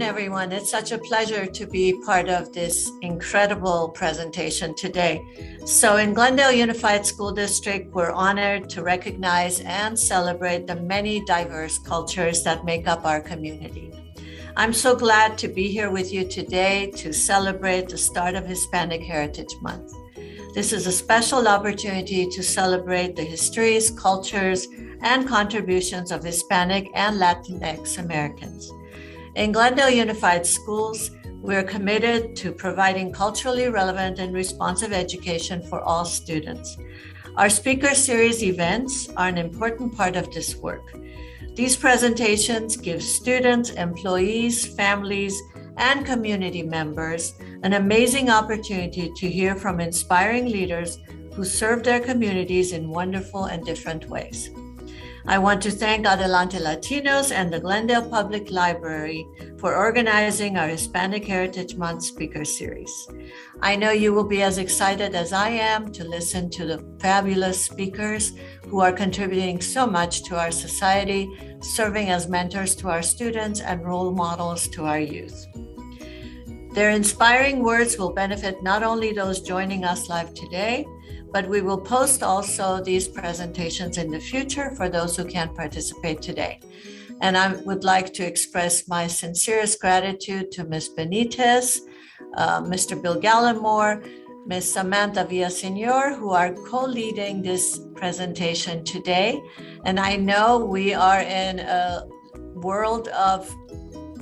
afternoon, everyone. It's such a pleasure to be part of this incredible presentation today. So in Glendale Unified School District, we're honored to recognize and celebrate the many diverse cultures that make up our community. I'm so glad to be here with you today to celebrate the start of Hispanic Heritage Month. This is a special opportunity to celebrate the histories, cultures, and contributions of Hispanic and Latinx Americans. In Glendale Unified Schools, we're committed to providing culturally relevant and responsive education for all students. Our speaker series events are an important part of this work. These presentations give students, employees, families, and community members an amazing opportunity to hear from inspiring leaders who serve their communities in wonderful and different ways. I want to thank Adelante Latinos and the Glendale Public Library for organizing our Hispanic Heritage Month speaker series. I know you will be as excited as I am to listen to the fabulous speakers who are contributing so much to our society, serving as mentors to our students and role models to our youth. Their inspiring words will benefit not only those joining us live today, but we will post also these presentations in the future for those who can't participate today. And I would like to express my sincerest gratitude to Ms. Benitez, Mr. Bill Gallimore, Ms. Samantha Villaseñor, who are co-leading this presentation today. And I know we are in a world of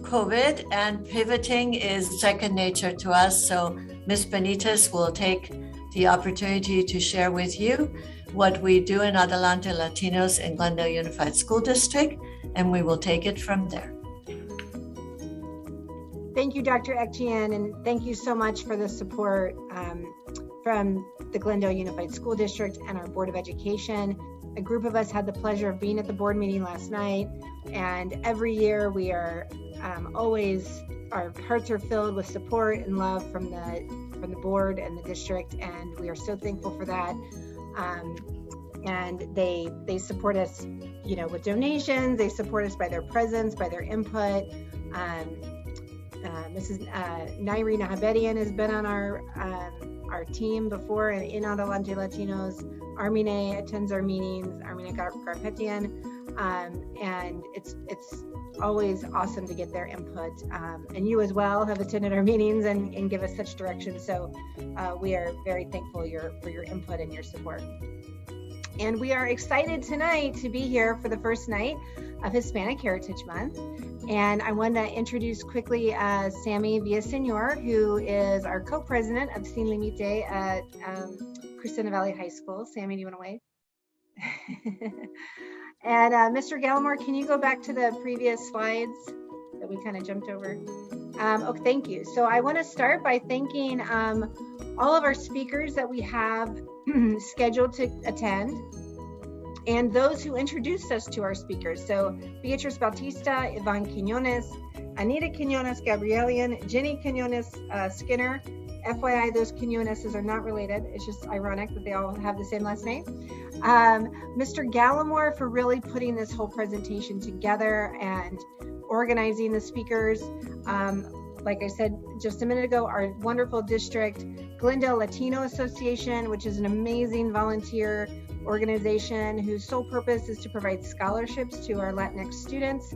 COVID and pivoting is second nature to us. So Ms. Benitez will take the opportunity to share with you what we do in Adelante Latinos in Glendale Unified School District, and we will take it from there. Thank you, Dr. Ekjian, and thank you so much for the support from the Glendale Unified School District and our Board of Education. A group of us had the pleasure of being at the board meeting last night, and every year we are our hearts are filled with support and love from the board and the district, and we are so thankful for that. And they support us, with donations. They support us by their presence, by their input. Mrs. Nairi Nahabedian has been on our team before in Adelante Latinos. Armine attends our meetings, Armine Garpetian, and it's always awesome to get their input. And you as well have attended our meetings and give us such direction. So we are very thankful for your input and your support. And we are excited tonight to be here for the first night of Hispanic Heritage Month. And I want to introduce quickly Sammy Villaseñor, who is our co-president of Limite at Cristina Valley High School. Sammy, do you want to wave? And Mr. Gallimore, can you go back to the previous slides that we kind of jumped over? Okay, thank you. So I want to start by thanking all of our speakers that we have scheduled to attend, and those who introduced us to our speakers. So Beatriz Bautista, Ivan Quinones, Anita Quinones Gabrielian, Jenny Quinones Skinner. FYI, those Quinoneses are not related. It's just ironic that they all have the same last name. Mr. Gallimore for really putting this whole presentation together and organizing the speakers. Like I said just a minute ago, our wonderful district, Glendale Latino Association, which is an amazing volunteer organization whose sole purpose is to provide scholarships to our Latinx students.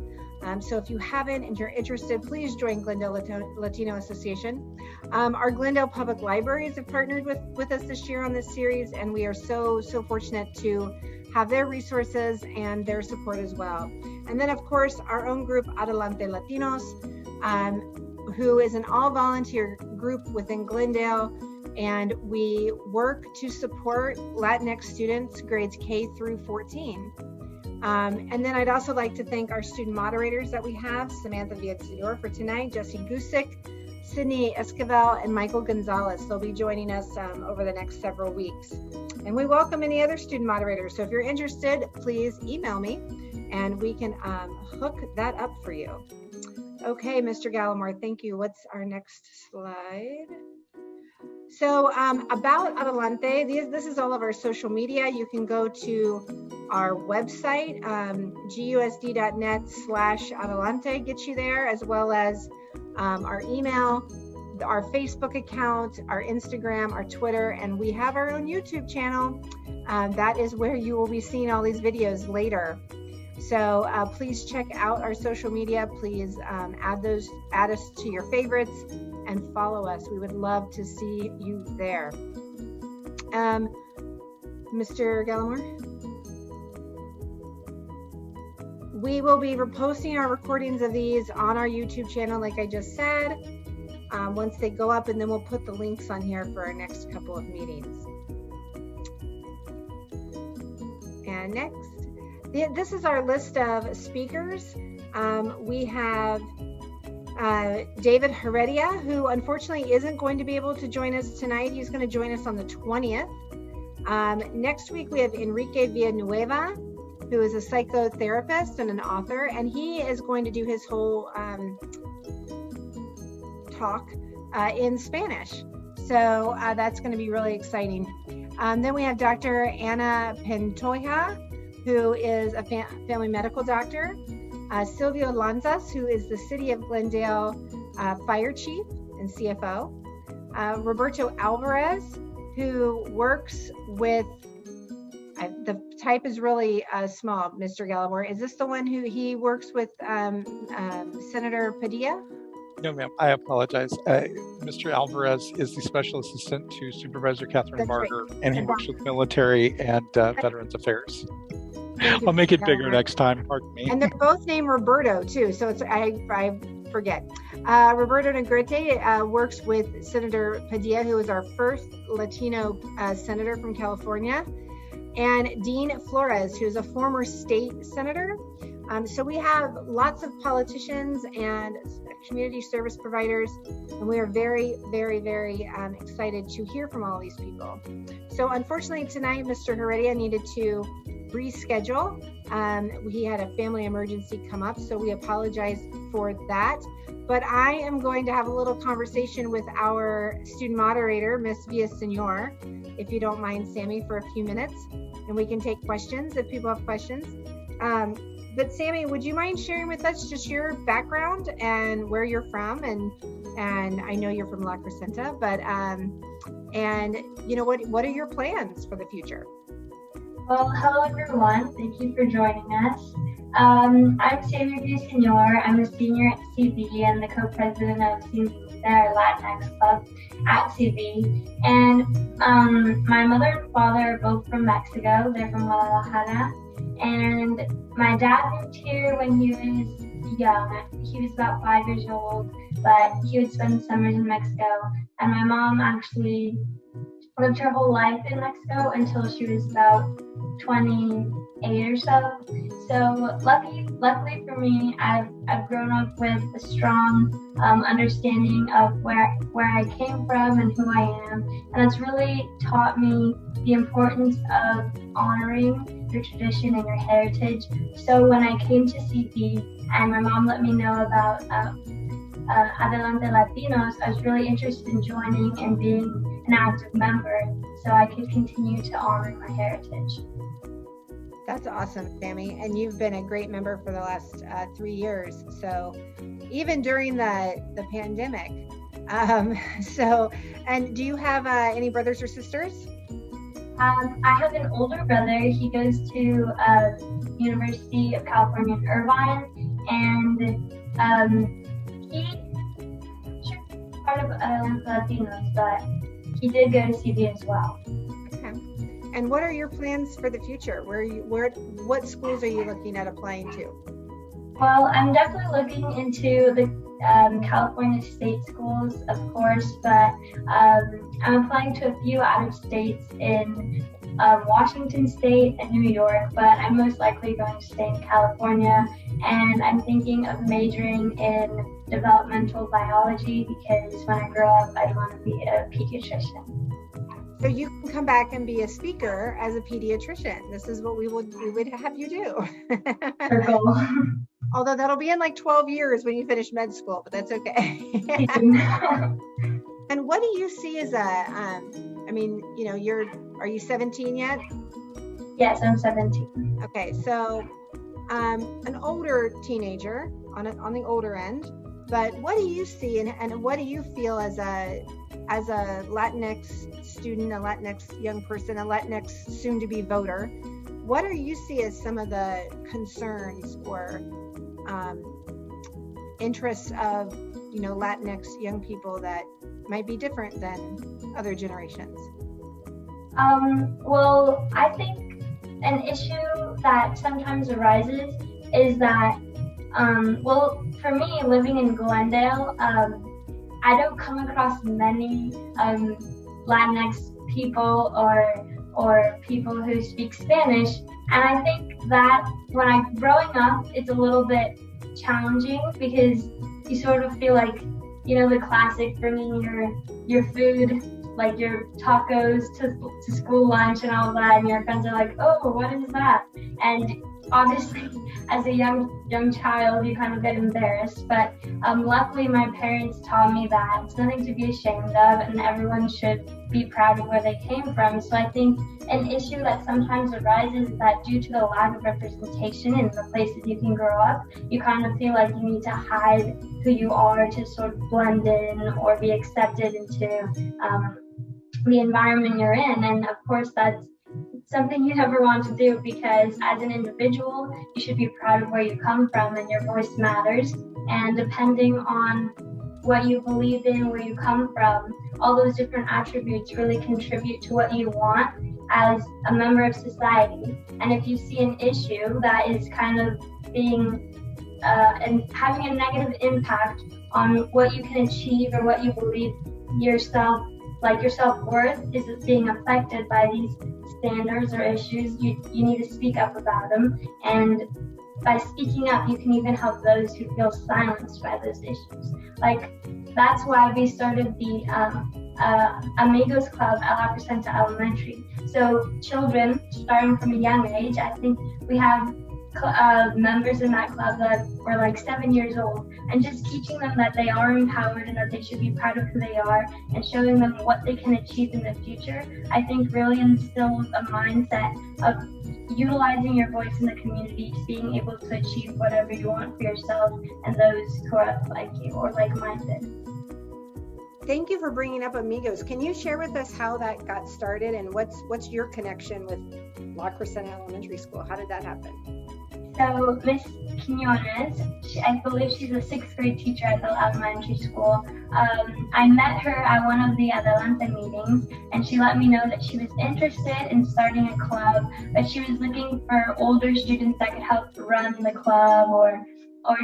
So if you haven't and you're interested, please join Glendale Latino Association. Our Glendale Public Libraries have partnered with us this year on this series, and we are so fortunate to have their resources and their support as well. And then of course, our own group, Adelante Latinos, who is an all-volunteer group within Glendale, and we work to support Latinx students grades K through 14. And then I'd also like to thank our student moderators that we have, Samantha Villaseñor for tonight, Jesse Gusick, Sydney Esquivel, and Michael Gonzalez. They'll be joining us over the next several weeks. And we welcome any other student moderators. So if you're interested, please email me and we can hook that up for you. Okay, Mr. Gallimore, thank you. What's our next slide? So about Adelante, this is all of our social media. You can go to our website, GUSD.net/Adelante, gets you there, as well as our email, our Facebook account, our Instagram, our Twitter, and we have our own YouTube channel. That is where you will be seeing all these videos later. So please check out our social media. Please add us to your favorites and follow us. We would love to see you there. Mr. Gallimore? We will be reposting our recordings of these on our YouTube channel, like I just said, once they go up, and then we'll put the links on here for our next couple of meetings. And next, this is our list of speakers. We have David Heredia, who unfortunately isn't going to be able to join us tonight. He's going to join us on the 20th. Next week, we have Enrique Villanueva, who is a psychotherapist and an author, and he is going to do his whole talk in Spanish. So that's going to be really exciting. Then we have Dr. Ana Pantoja, who is a family medical doctor. Silvio Lanzas, who is the City of Glendale Fire Chief and CFO. Roberto Alvarez, who works with, the type is really small, Mr. Gallimore. Is this the one who he works with Senator Padilla? No, ma'am, I apologize. Mr. Alvarez is the Special Assistant to Supervisor Catherine Barger, right. And he works with military and Veterans Affairs. I'll make it bigger next time, pardon me. And they're both named Roberto too, so it's I forget. Roberto Negrete works with Senator Padilla, who is our first Latino senator from California, and Dean Flores, who is a former state senator. So we have lots of politicians and community service providers, and we are very, very, very excited to hear from all these people. So unfortunately tonight, Mr. Heredia needed to reschedule. He had a family emergency come up, so we apologize for that. But I am going to have a little conversation with our student moderator, Miss Villaseñor, if you don't mind, Sammy, for a few minutes, and we can take questions if people have questions. But Sammy, would you mind sharing with us just your background and where you're from? And I know you're from La Crescenta, but and you know, what are your plans for the future? Well, hello everyone. Thank you for joining us. I'm Samantha Villaseñor. I'm a senior at CV and the co-president of Limite, our Latinx club at CV. And my mother and father are both from Mexico. They're from Guadalajara. And my dad moved here when he was young. He was about 5 years old, but he would spend summers in Mexico. And my mom actually lived her whole life in Mexico until she was about 28 or so. So luckily for me, I've grown up with a strong understanding of where I came from and who I am, and it's really taught me the importance of honoring your tradition and your heritage. So when I came to CP and my mom let me know about Adelante Latinos, I was really interested in joining and being an active member so I could continue to honor my heritage. That's awesome, Sammy. And you've been a great member for the last 3 years. So even during the pandemic. And do you have any brothers or sisters? I have an older brother. He goes to University of California in Irvine, and he's part of Latinos, but he did go to CV as well. Okay. And what are your plans for the future? What schools are you looking at applying to? Well, I'm definitely looking into the California state schools, of course, but I'm applying to a few out of states in Washington State and New York, but I'm most likely going to stay in California, and I'm thinking of majoring in developmental biology because when I grow up, I want to be a pediatrician. So you can come back and be a speaker as a pediatrician. This is what we would have you do. Cool. Although that'll be in like 12 years when you finish med school, but that's okay. And what do you see as are you 17 yet? Yes, I'm 17. Okay, so an older teenager on the older end, But what do you see, and what do you feel as a Latinx student, a Latinx young person, a Latinx soon-to-be voter? What do you see as some of the concerns or interests of, Latinx young people that might be different than other generations? Well, I think an issue that sometimes arises is that, well, for me, living in Glendale, I don't come across many Latinx people or people who speak Spanish, and I think that when I'm growing up, it's a little bit challenging because you sort of feel like, the classic bringing your food, like your tacos to school lunch and all that, and your friends are like, oh, what is that? And obviously, as a young child, you kind of get embarrassed, but luckily my parents taught me that it's nothing to be ashamed of, and everyone should be proud of where they came from. So I think an issue that sometimes arises is that due to the lack of representation in the places you can grow up, you kind of feel like you need to hide who you are to sort of blend in or be accepted into the environment you're in. And of course, that's something you never want to do, because as an individual, you should be proud of where you come from and your voice matters. And depending on what you believe in, where you come from, all those different attributes really contribute to what you want as a member of society. And if you see an issue that is kind of being and having a negative impact on what you can achieve or what you believe yourself, like your self-worth is being affected by these standards or issues, you need to speak up about them. And by speaking up, you can even help those who feel silenced by those issues. Like, that's why we started the Amigos Club at La Crescenta Elementary. So children, starting from a young age, I think we have members in that club that were like 7 years old, and just teaching them that they are empowered and that they should be proud of who they are, and showing them what they can achieve in the future, I think really instills a mindset of utilizing your voice in the community to being able to achieve whatever you want for yourself and those who are like you or like-minded. Thank you for bringing up Amigos. Can you share with us how that got started, and what's your connection with La Crescenta Elementary School? How did that happen? So Miss Quiñones, I believe she's a 6th grade teacher at the elementary school. I met her at one of the Adelante meetings, and she let me know that she was interested in starting a club, but she was looking for older students that could help run the club or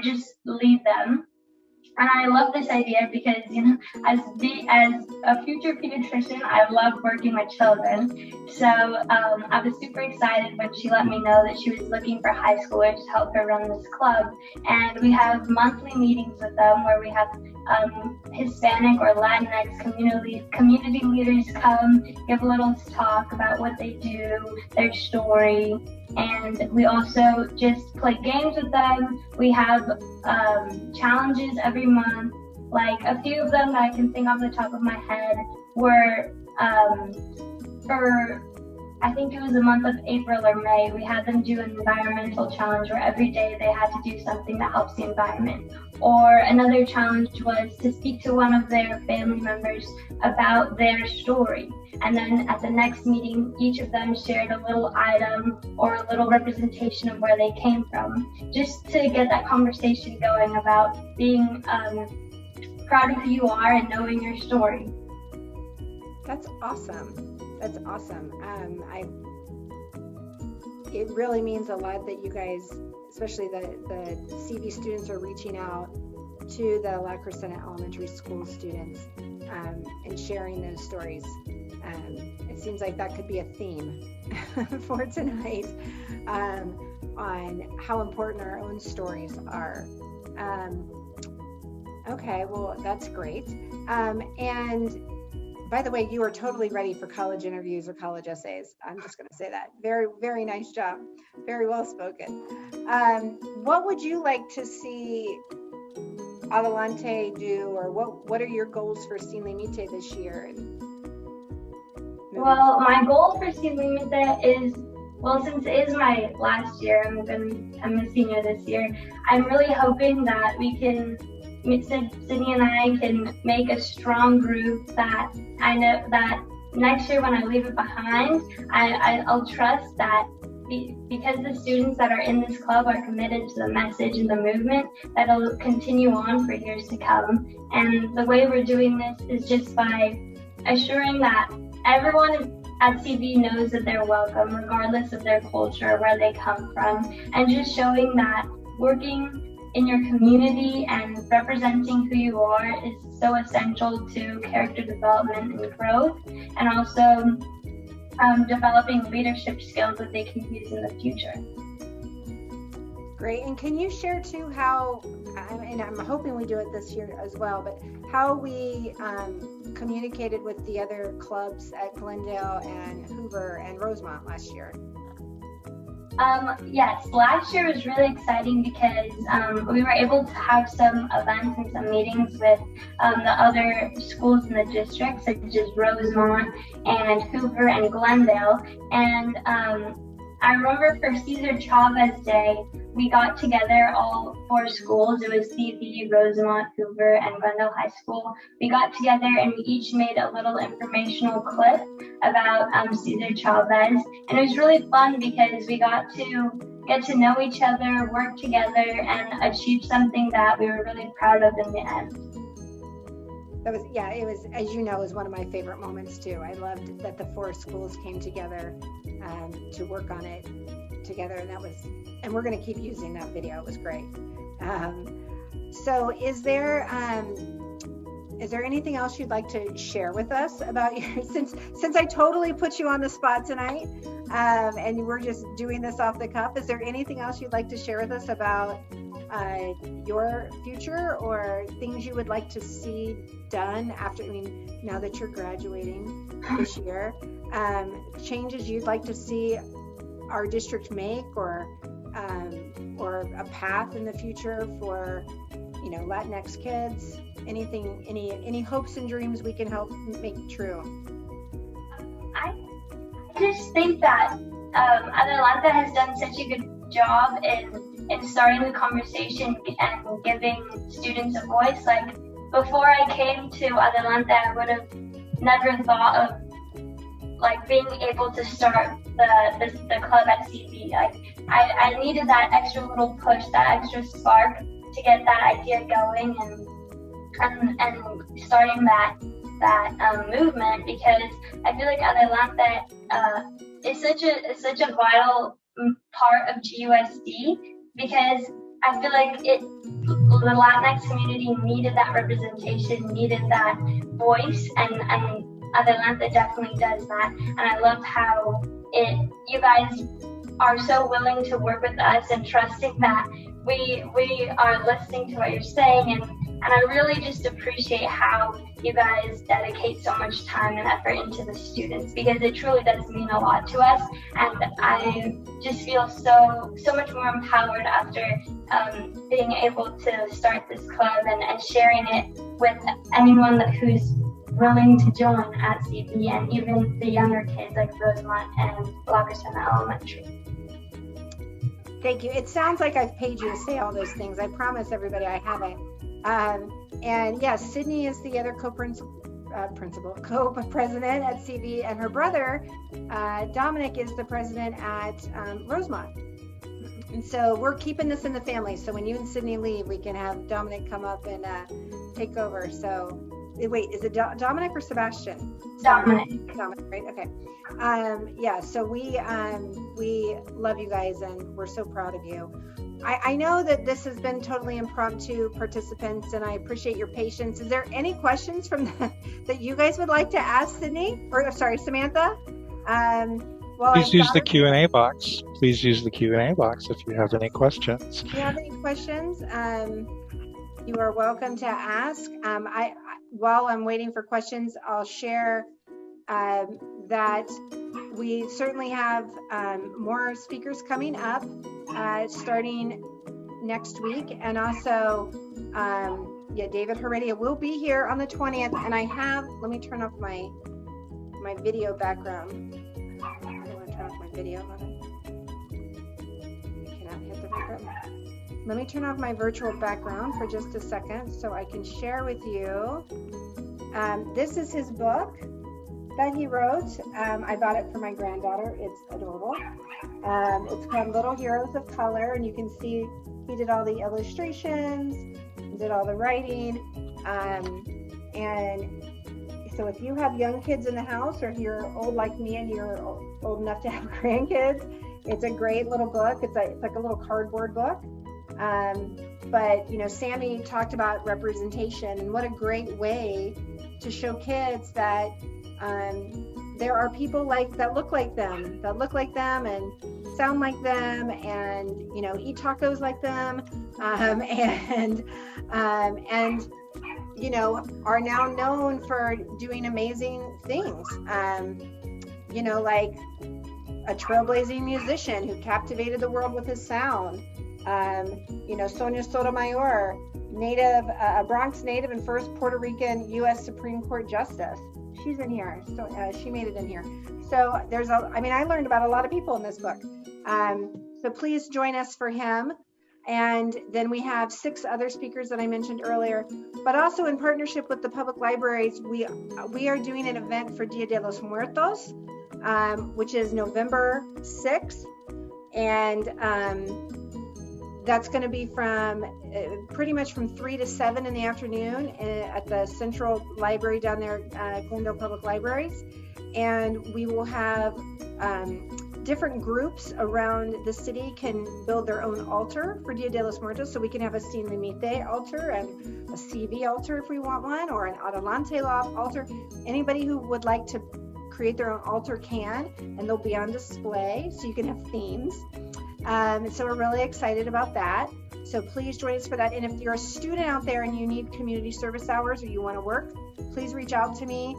just lead them. And I love this idea because, as a future pediatrician, I love working with children. So I was super excited when she let me know that she was looking for high schoolers to help her run this club. And we have monthly meetings with them where we have Hispanic or Latinx community leaders come, give a little talk about what they do, their story. And we also just play games with them. We have challenges every month. Like, a few of them that I can think off the top of my head were for, I think it was the month of April or May, we had them do an environmental challenge where every day they had to do something that helps the environment. Or another challenge was to speak to one of their family members about their story. And then at the next meeting, each of them shared a little item or a little representation of where they came from, just to get that conversation going about being proud of who you are and knowing your story. That's awesome. That's awesome. It really means a lot that you guys, especially the CV students, are reaching out to the La Crescenta Elementary School students and sharing those stories. It seems like that could be a theme for tonight on how important our own stories are. Okay, well, that's great. And by the way, you are totally ready for college interviews or college essays. I'm just going to say that. Very, very nice job. Very well spoken. What would you like to see Adelante do, or what are your goals for Sin Limite this year? Well, my goal for Sin Limite is, well, since it is my last year, I'm a senior this year, I'm really hoping that we can, Sydney and I can make a strong group that I know that next year when I leave it behind, I'll trust that because the students that are in this club are committed to the message and the movement, that it'll continue on for years to come. And the way we're doing this is just by assuring that everyone at CV knows that they're welcome, regardless of their culture, where they come from, and just showing that working in your community and representing who you are is so essential to character development and growth, and also developing leadership skills that they can use in the future. Great. And can you share too how, and I'm hoping we do it this year as well, but how we communicated with the other clubs at Glendale and Hoover and Rosemont last year? Yes, last year was really exciting because we were able to have some events and some meetings with the other schools in the district, such as Rosemont and Hoover and Glendale. And I remember for Cesar Chavez Day, we got together all 4 schools. It was CV, Rosemont, Hoover, and Glendale High School. We got together and we each made a little informational clip about Cesar Chavez. And it was really fun because we got to get to know each other, work together, and achieve something that we were really proud of in the end. That was, yeah, it was, as you know, was one of my favorite moments too. I loved that the 4 schools came together to work on it together, and that was, and we're going to keep using that video. It was great. So is there anything else you'd like to share with us about your, since I totally put you on the spot tonight, and we're just doing this off the cuff, is there anything else you'd like to share with us about your future or things you would like to see done after, I mean, now that you're graduating this year, changes you'd like to see our district make, or a path in the future for, you know, Latinx kids? Anything, any hopes and dreams we can help make true? I just think that Adelante has done such a good job in starting the conversation and giving students a voice. Like, before I came to Adelante, I would have never thought of like being able to start the club at CV. Like, I needed that extra little push, that extra spark to get that idea going and starting that movement, because I feel like Adelante is such a vital part of GUSD, because I feel like the Latinx community needed that representation, needed that voice, and Adelante definitely does that. And I love how you guys are so willing to work with us and trusting that we are listening to what you're saying, and I really just appreciate how you guys dedicate so much time and effort into the students, because it truly does mean a lot to us. And I just feel so much more empowered after being able to start this club and sharing it with anyone who's willing to join at CV, and even the younger kids like Rosemont and La Crescenta Elementary. Thank you. It sounds like I've paid you to say all those things. I promise everybody I haven't. And yes, Sydney is the other co-president at CV, and her brother, Dominic, is the president at Rosemont. And so we're keeping this in the family. So when you and Sydney leave, we can have Dominic come up and take over. So wait, is it Dominic or Sebastian? Dominic. Dominic, right? Okay. Yeah, so we love you guys and we're so proud of you. I know that this has been totally impromptu, participants, and I appreciate your patience. Is there any questions from that you guys would like to ask Sydney, or sorry, Samantha? Please use the Q&A box. Please use the Q&A box if you have any questions. If you have any questions, you are welcome to ask. While I'm waiting for questions, I'll share that we certainly have more speakers coming up starting next week, and also David Heredia will be here on the 20th, and I have, let me turn off my video background. I don't want to turn off my video. I cannot hit the background. let me turn off my virtual background for just a second so I can share with you. This is his book that he wrote. I bought it for my granddaughter. It's adorable. It's called Little Heroes of Color, and you can see he did all the illustrations, did all the writing, and so if you have young kids in the house, or if you're old like me and you're old enough to have grandkids, it's a great little book. It's like a little cardboard book. But you know, Sammy talked about representation, and what a great way to show kids that there are people that look like them, and sound like them, and you know, eat tacos like them, and you know, are now known for doing amazing things. You know, like a trailblazing musician who captivated the world with his sound. You know, Sonia Sotomayor, a Bronx native and first Puerto Rican U.S. Supreme Court Justice. She's in here, so she made it in here. So I learned about a lot of people in this book. So please join us for him. And then we have 6 other speakers that I mentioned earlier, but also in partnership with the public libraries, we are doing an event for Dia de los Muertos, which is November 6th. And that's going to be from pretty much from 3 to 7 in the afternoon at the Central Library down there, Glendale Public Libraries. And we will have different groups around the city can build their own altar for Dia de los Muertos. So we can have a Limite altar and a CV altar if we want one, or an Adelante altar. Anybody who would like to create their own altar can, and they'll be on display so you can have themes. So we're really excited about that. So please join us for that. And if you're a student out there and you need community service hours or you want to work, please reach out to me.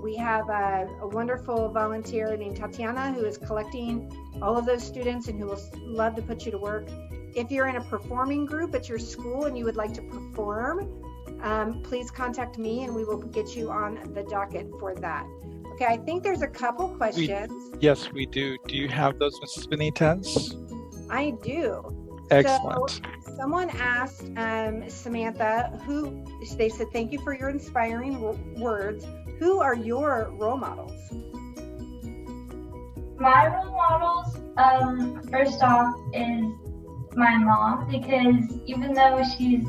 We have a wonderful volunteer named Tatiana who is collecting all of those students and who will love to put you to work. If you're in a performing group at your school and you would like to perform, please contact me and we will get you on the docket for that. Okay, I think there's a couple questions. Yes, we do. Do you have those, Mrs. Benitez? I do. Excellent. So someone asked Samantha, they said, thank you for your inspiring words. Who are your role models? My role models, first off, is my mom, because even though she's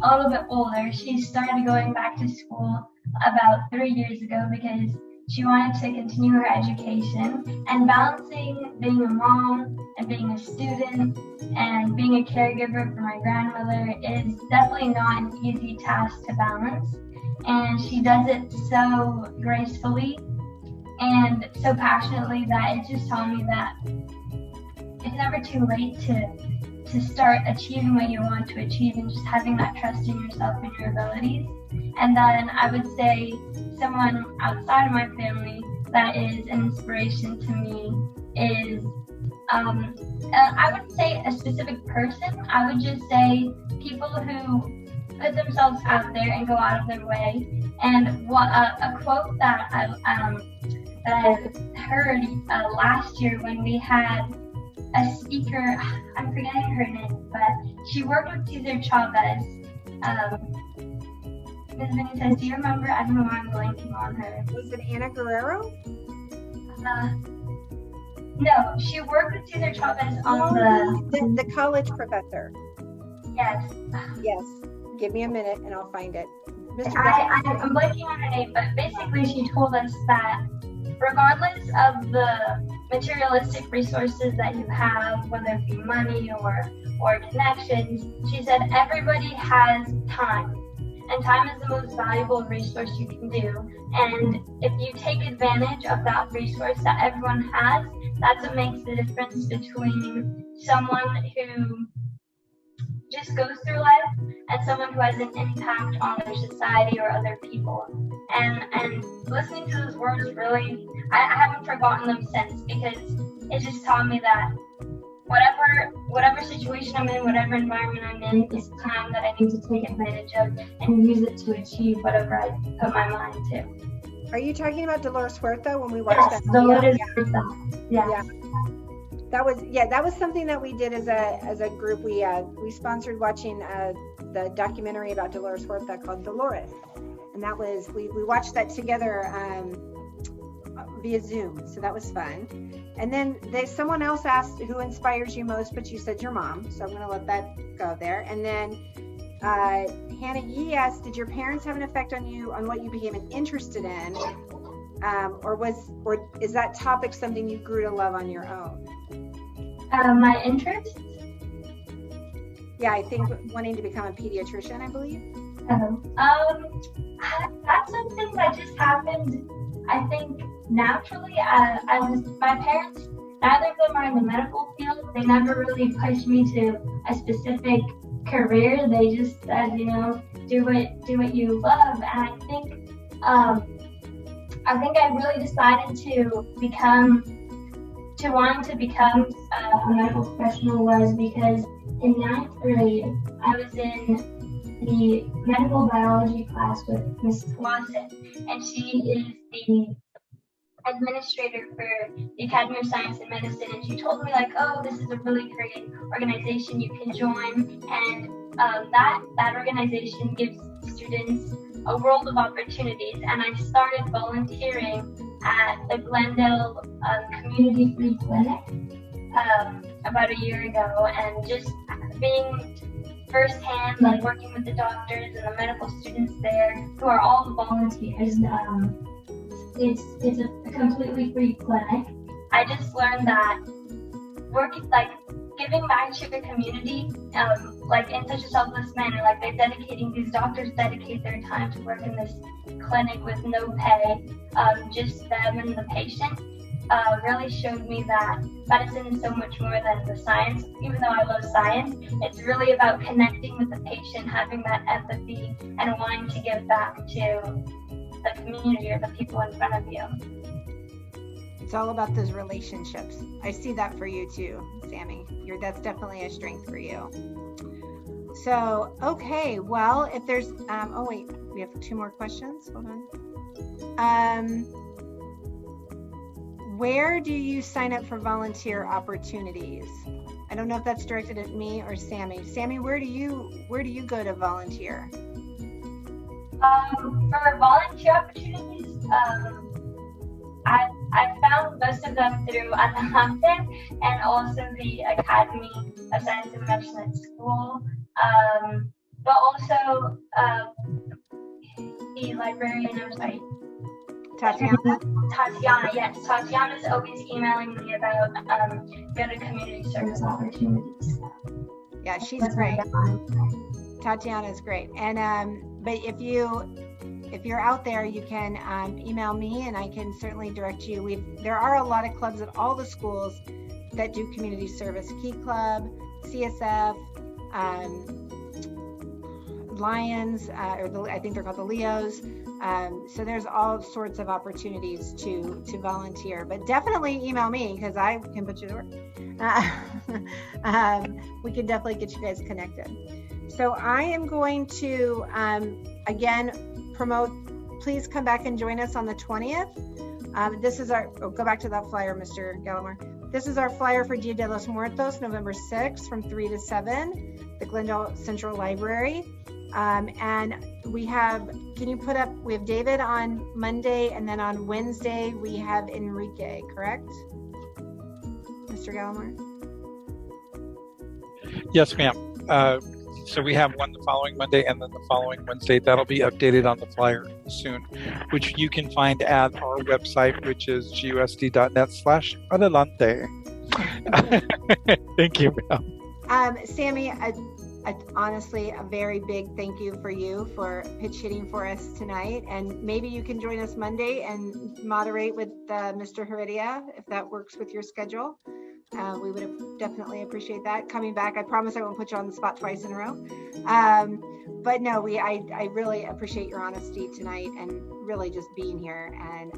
a little bit older, she started going back to school about 3 years ago because she wanted to continue her education, and balancing being a mom and being a student and being a caregiver for my grandmother is definitely not an easy task to balance. And she does it so gracefully and so passionately that it just taught me that it's never too late to start achieving what you want to achieve, and just having that trust in yourself and your abilities. And then I would say someone outside of my family that is an inspiration to me is, I wouldn't say a specific person. I would just say people who put themselves out there and go out of their way. And what a quote that I heard last year when we had a speaker, I'm forgetting her name, but she worked with Cesar Chavez. Ms. Benitez, do you remember? I don't know why I'm blanking on her. Was it Ana Guerrero? No, she worked with Cesar Chavez on the college professor. Yes. Yes. Give me a minute and I'll find it. I'm blanking on her name, but basically she told us that regardless of the materialistic resources that you have, whether it be money or connections, she said everybody has time. And time is the most valuable resource you can do. And if you take advantage of that resource that everyone has, that's what makes the difference between someone who just goes through life and someone who has an impact on their society or other people. And listening to those words, really, I haven't forgotten them since, because it just taught me that whatever situation I'm in, whatever environment I'm in, is time that I need to take advantage of and use it to achieve whatever I put my mind to. Are you talking about Dolores Huerta when we watched that? Dolores Huerta. Yeah. that was something that we did as a group. We sponsored watching the documentary about Dolores Huerta called Dolores, and that was we watched that together via Zoom, so that was fun. And then someone else asked who inspires you most, but you said your mom, so I'm going to let that go there. And then Hannah Yee asked, did your parents have an effect on you on what you became interested in, or is that topic something you grew to love on your own? My interest? Yeah, I think wanting to become a pediatrician, I believe. That's something that just happened, I think, naturally. My parents, neither of them are in the medical field. They never really pushed me to a specific career. They just said, do what you love. And I think I really decided to want to become a medical professional was because in 9th grade, I was in the medical biology class with Mrs. Watson, and she is the administrator for the Academy of Science and Medicine, and she told me this is a really great organization you can join, and that organization gives students a world of opportunities. And I started volunteering at the Glendale Community Free Clinic about a year ago, and just being firsthand, working with the doctors and the medical students there, who are all volunteers. It's a completely free clinic. I just learned that working, giving back to the community, in such a selfless manner, these doctors dedicate their time to work in this clinic with no pay, just them and the patient, really showed me that medicine is so much more than the science. Even though I love science, it's really about connecting with the patient, having that empathy, and wanting to give back to the community or the people in front of you. It's all about those relationships. I see that for you too, Sammy. That's definitely a strength for you. So, okay, well, if there's, oh wait, we have 2 more questions. Hold on. Where do you sign up for volunteer opportunities? I don't know if that's directed at me or Sammy. Sammy, where do you go to volunteer? For volunteer opportunities, I found most of them through Adelante and also the Academy of Science and Medicine at school, but also the librarian, I'm sorry. Tatiana, yes. Tatiana's always emailing me about good community service opportunities. Yeah, she's great. Tatiana's great. And but if you're out there, you can email me, and I can certainly direct you. There are a lot of clubs at all the schools that do community service. Key Club, CSF, Lions, I think they're called the Leos. So there's all sorts of opportunities to volunteer, but definitely email me because I can put you to work. We can definitely get you guys connected. So I am going to, again, promote, please come back and join us on the 20th. This is our, go back to that flyer, Mr. Gallimore. This is our flyer for Dia de los Muertos, November 6th from 3 to 7, the Glendale Central Library. And we have, can you put up, we have David on Monday, and then on Wednesday, we have Enrique, correct? Mr. Gallimore? Yes, ma'am. So we have one the following Monday and then the following Wednesday. That'll be updated on the flyer soon, which you can find at our website, which is GUSD.net/Adelante. Thank you, ma'am. Sammy, honestly, a very big thank you for you for pitch hitting for us tonight. And maybe you can join us Monday and moderate with Mr. Heredia, if that works with your schedule. We would definitely appreciate that. Coming back, I promise I won't put you on the spot twice in a row. But no, I really appreciate your honesty tonight and really just being here. And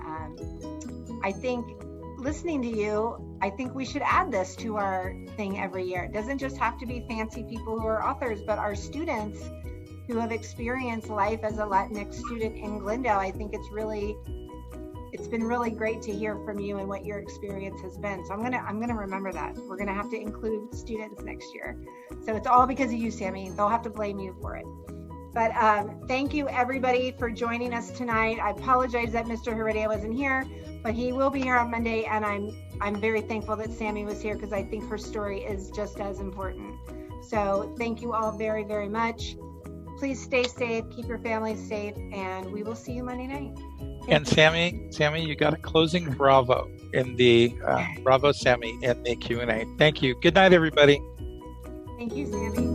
I think listening to you, I think we should add this to our thing every year. It doesn't just have to be fancy people who are authors, but our students who have experienced life as a Latinx student in Glendale. I think it's it's been really great to hear from you and what your experience has been. So I'm gonna remember that. We're gonna have to include students next year. So it's all because of you, Sammy. They'll have to blame you for it. But thank you everybody for joining us tonight. I apologize that Mr. Heredia wasn't here, but he will be here on Monday, and I'm very thankful that Sammy was here because I think her story is just as important. So thank you all very, very much. Please stay safe, keep your families safe, and we will see you Monday night. And Sammy, you got a closing bravo in the bravo, Sammy, in the Q&A. Thank you. Good night, everybody. Thank you, Sammy.